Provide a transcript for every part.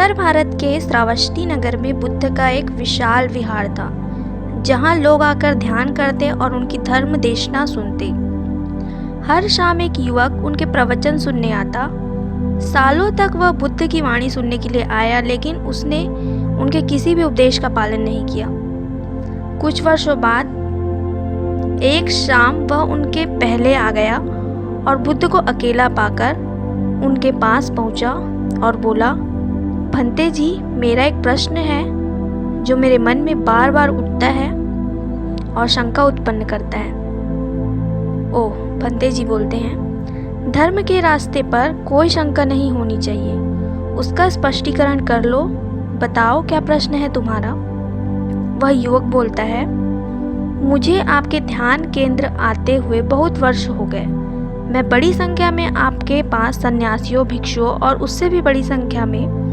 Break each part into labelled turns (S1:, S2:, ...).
S1: उत्तर भारत के श्रावस्ती नगर में बुद्ध का एक विशाल विहार था, जहां लोग आकर ध्यान करते और उनकी धर्म देशना सुनते। हर शाम एक युवक उनके प्रवचन सुनने आता। सालों तक वह बुद्ध की वाणी सुनने के लिए आया, लेकिन उसने उनके किसी भी उपदेश का पालन नहीं किया। कुछ वर्षों बाद एक शाम वह उनके पहले आ गया और बुद्ध को अकेला पाकर उनके पास पहुंचा और बोला, भंते जी, मेरा एक प्रश्न है जो मेरे मन में बार बार उठता है और शंका उत्पन्न करता है। ओह, भंते जी बोलते हैं, धर्म के रास्ते पर कोई शंका नहीं होनी चाहिए, उसका स्पष्टीकरण कर लो। बताओ, क्या प्रश्न है तुम्हारा? वह युवक बोलता है, मुझे आपके ध्यान केंद्र आते हुए बहुत वर्ष हो गए। मैं बड़ी संख्या में आपके पास सन्यासियों, भिक्षुओं और उससे भी बड़ी संख्या में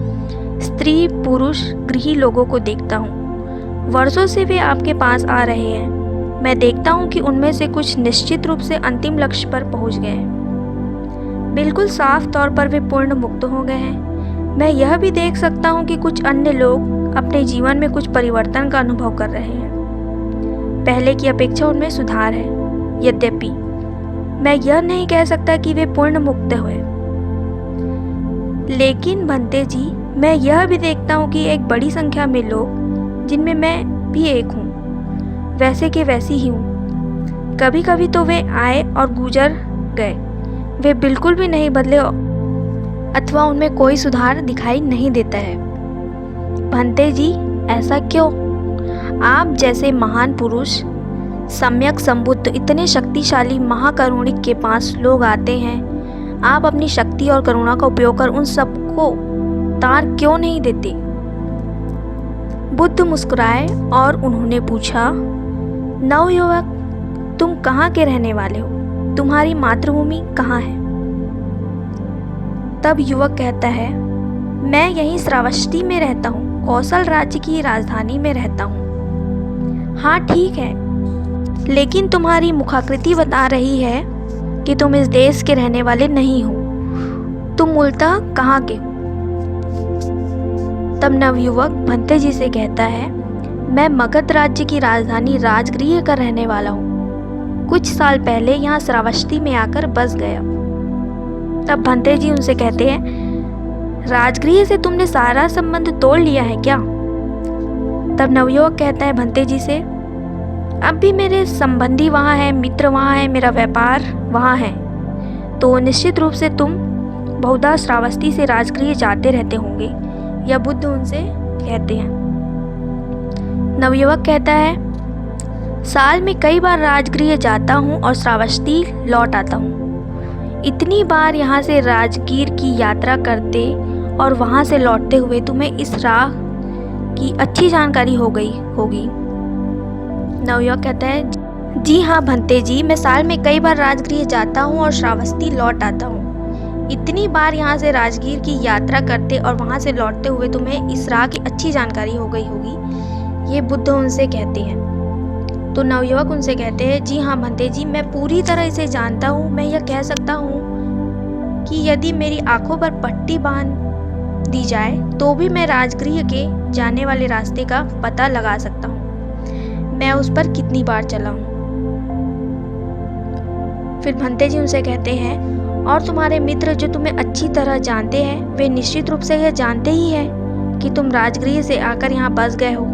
S1: स्त्री, पुरुष, गृही लोगों को देखता हूँ। वर्षों से वे आपके पास आ रहे हैं। मैं देखता हूँ कि उनमें से कुछ निश्चित रूप से अंतिम लक्ष्य पर पहुँच गए हैं। बिल्कुल साफ तौर पर वे पूर्ण मुक्त हो गए हैं। मैं यह भी देख सकता हूँ कि कुछ अन्य लोग अपने जीवन में कुछ परिवर्तन का अनुभव कर रहे हैं। पहले की अपेक्षा उनमें सुधार है। यद्यपि मैं यह नहीं कह सकता कि वे पूर्ण मुक्त हुए। लेकिन भंते जी, मैं यह भी देखता हूँ कि एक बड़ी संख्या में लोग, जिनमें मैं भी एक हूँ, वैसे के वैसी ही हूँ। कभी कभी तो वे आए और गुजर गए, वे बिल्कुल भी नहीं बदले अथवा उनमें कोई सुधार दिखाई नहीं देता है। भंते जी, ऐसा क्यों? आप जैसे महान पुरुष, सम्यक संबुद्ध, इतने शक्तिशाली महाकरुणिक के पास लोग आते हैं। आप अपनी शक्ति और करुणा का उपयोग कर उन सबको तार क्यों नहीं देते? बुद्ध मुस्कुराए और उन्होंने पूछा, नवयुवक, तुम कहाँ के रहने वाले हो? तुम्हारी मातृभूमि कहाँ है? तब युवक कहता है, मैं यहीं श्रावस्ती में रहता हूँ, कौशल राज्य की राजधानी में रहता हूँ। हाँ, ठीक है, लेकिन तुम्हारी मुखाकृति बता रही है कि तुम इस देश के रहने वाले नहीं हो। तुम मूलतः कहाँ के हो? तब नवयुवक भंते जी से कहता है, मैं मगध राज्य की राजधानी राजगृह का रहने वाला हूँ। कुछ साल पहले यहाँ श्रावस्ती में आकर बस गया। तब भंते जी उनसे कहते हैं, राजगृह से तुमने सारा संबंध तोड़ लिया है क्या? तब नवयुवक कहता है भंते जी से, अब भी मेरे संबंधी वहाँ है, मित्र वहाँ है, मेरा व्यापार वहाँ है। तो निश्चित रूप से तुम बहुधा श्रावस्ती से राजगृह जाते रहते होंगे, यह बुद्ध उनसे कहते हैं। नवयुवक कहता है, साल में कई बार राजगृह जाता हूँ और श्रावस्ती लौट आता हूँ। इतनी बार यहाँ से राजगीर की यात्रा करते और वहाँ से लौटते हुए तुम्हें इस राह की अच्छी जानकारी हो गई होगी। नवयुवक कहता है, जी हाँ भंते जी, मैं साल में कई बार राजगृह जाता हूँ और श्रावस्ती लौट आता हूँ। इतनी बार यहाँ से राजगीर की यात्रा करते और वहाँ से लौटते हुए तुम्हें इस राह की अच्छी जानकारी हो गई होगी, ये बुद्ध उनसे कहते हैं। तो नवयुवक उनसे कहते हैं, जी हाँ भंते जी, मैं पूरी तरह इसे जानता हूँ। मैं यह कह सकता हूँ कि यदि मेरी आंखों पर पट्टी बांध दी जाए तो भी मैं राजगृह के जाने वाले रास्ते का पता लगा सकता हूँ। मैं उस पर कितनी बार चला हूँ। फिर भंते जी उनसे कहते हैं, और तुम्हारे मित्र जो तुम्हें अच्छी तरह जानते हैं, वे निश्चित रूप से यह जानते ही हैं कि तुम राजगृह से आकर यहाँ बस गए हो।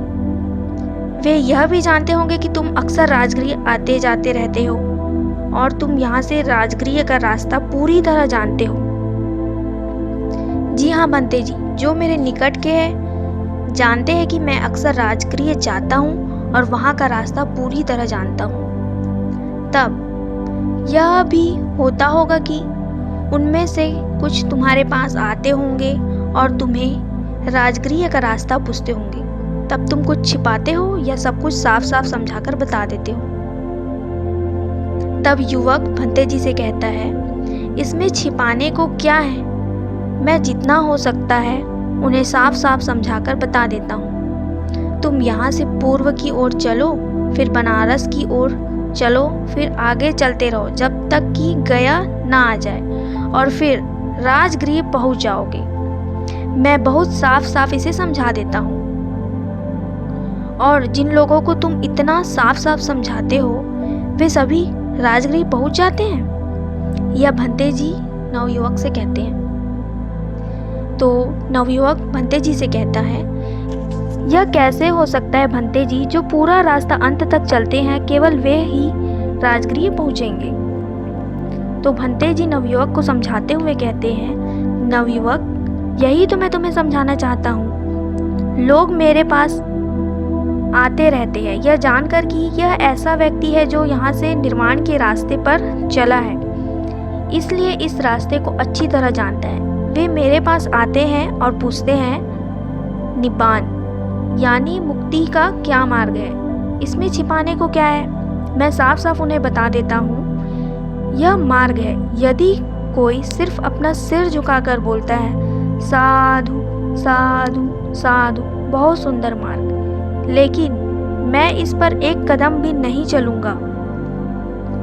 S1: वे यह भी जानते होंगे कि तुम अक्सर राजगृह आते जाते रहते हो और तुम यहाँ से राजगृह का रास्ता पूरी तरह जानते हो। जी हाँ भंते जी, जो मेरे निकट के हैं जानते हैं कि मैं अक्सर राजगृह जाता हूँ और वहाँ का रास्ता पूरी तरह जानता हूँ। तब यह भी होता होगा कि उनमें से कुछ तुम्हारे पास आते होंगे और तुम्हें राजगृह का रास्ता पूछते होंगे। तब तुम कुछ छिपाते हो या सब कुछ साफ साफ समझाकर बता देते हो? तब युवक भंते जी से कहता है, इसमें छिपाने को क्या है? मैं जितना हो सकता है उन्हें साफ साफ समझाकर बता देता हूँ। तुम यहाँ से पूर्व की ओर चलो, फिर बनारस की ओर चलो, फिर आगे चलते रहो जब तक कि गया ना आ जाए और फिर राजगृह पहुंच जाओगे। मैं बहुत साफ साफ इसे समझा देता हूँ। और जिन लोगों को तुम इतना साफ साफ समझाते हो वे सभी राजगृह पहुंच जाते हैं, यह भंते जी नवयुवक से कहते हैं। तो नवयुवक भंते जी से कहता है, यह कैसे हो सकता है भंते जी, जो पूरा रास्ता अंत तक चलते हैं केवल वे ही राजगृह पहुंचेंगे। तो भंते जी नवयुवक को समझाते हुए कहते हैं, नवयुवक यही तो मैं तुम्हें समझाना चाहता हूँ। लोग मेरे पास आते रहते हैं यह जानकर कि यह ऐसा व्यक्ति है जो यहाँ से निर्वाण के रास्ते पर चला है, इसलिए इस रास्ते को अच्छी तरह जानता है। वे मेरे पास आते हैं और पूछते हैं, निब्बान यानी मुक्ति का क्या मार्ग है, इसमें छिपाने को क्या है। मैं साफ साफ उन्हें बता देता हूँ, यह मार्ग है। यदि कोई सिर्फ अपना सिर झुकाकर बोलता है साधु साधु साधु, बहुत सुंदर मार्ग, लेकिन मैं इस पर एक कदम भी नहीं चलूँगा,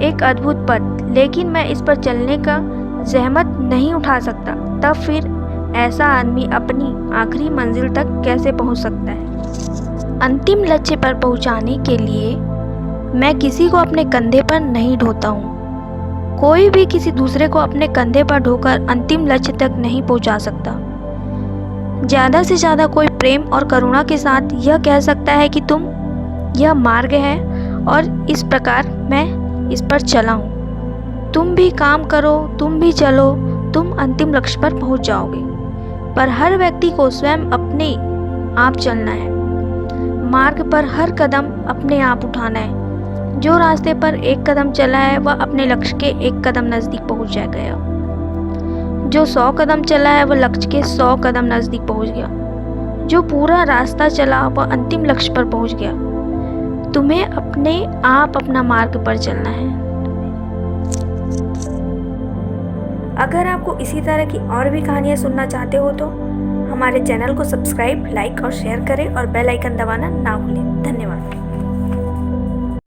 S1: एक अद्भुत पथ, लेकिन मैं इस पर चलने का जहमत नहीं उठा सकता, तब फिर ऐसा आदमी अपनी आखिरी मंजिल तक कैसे पहुंच सकता है। अंतिम लक्ष्य पर पहुंचाने के लिए मैं किसी को अपने कंधे पर नहीं ढोता हूं। कोई भी किसी दूसरे को अपने कंधे पर ढोकर अंतिम लक्ष्य तक नहीं पहुंचा सकता। ज़्यादा से ज़्यादा कोई प्रेम और करुणा के साथ यह कह सकता है कि तुम, यह मार्ग है और इस प्रकार मैं इस पर चला हूँ। तुम भी काम करो, तुम भी चलो, तुम अंतिम लक्ष्य पर पहुंच जाओगे। पर हर व्यक्ति को स्वयं अपने आप चलना है, मार्ग पर हर कदम अपने आप उठाना है। जो रास्ते पर एक कदम चला है वह अपने लक्ष्य के एक कदम नज़दीक पहुंच गया। जो 100 कदम चला है वह लक्ष्य के 100 कदम नज़दीक पहुंच गया। जो पूरा रास्ता चला वह अंतिम लक्ष्य पर पहुंच गया। तुम्हें अपने आप अपना मार्ग पर चलना है। अगर आपको इसी तरह की और भी कहानियाँ सुनना चाहते हो तो हमारे चैनल को सब्सक्राइब, लाइक और शेयर करें और बेल आइकन दबाना ना भूलें। धन्यवाद।